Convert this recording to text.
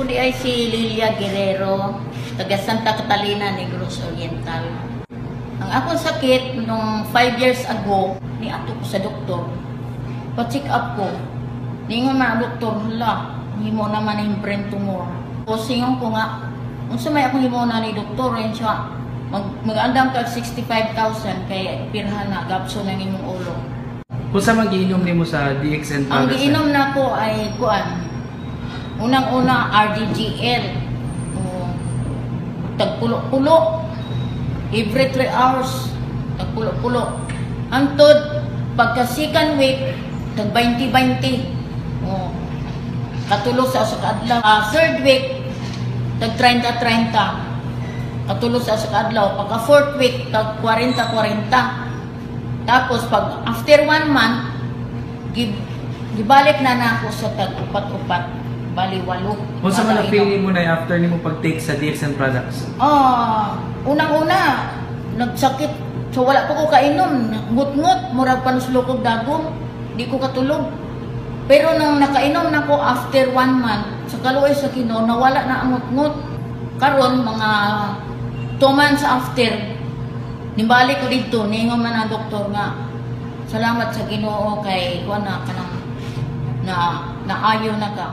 Ako di ay si Lilia Guerrero, taga Santa Catalina, Negros Oriental. Ang akong sakit, nung 5 years ago, niato ko sa doktor. Pa-check up ko. Ningon man ang doktor, hala, himo naman yung brain tumor. O singon ko nga, kung sumay akong himo na ni doktor, yun siya, mag-andam ka 65,000 kay pirhan na, gapso ng imong ulo. Kung sa mag-iinom ni mo sa DXN Ang giinom na ko ay, kuan, unang-una, RDGL. Tagpulo-pulo. Every 3 hours. Tagpulo-pulo. Antod, pagka second week, tag 20-20. Katulo sa adlaw. Third week, tag 30-30. Katulo sa adlaw. Pagka fourth week, tag 40-40. Tapos, pag after 1 month, gibalik na ako sa tag upat-upat. Bali, 8. Kung sa mga feeling mo na after ni mo pag-take sa DXN products? Unang-una, nagsakit. So, wala po ko kainom. Ngut-ngut, murag panuslukog dagom. Di ko katulog. Pero nung nakainom na ko after 1 month, sa kaluoy sa Ginoo, nawala na ang ngut-ngut. Karon mga 2 months after, nibalik ko dito, ningon man ang doktor nga, salamat sa Ginoo kay kuan na kanang naayo na ka.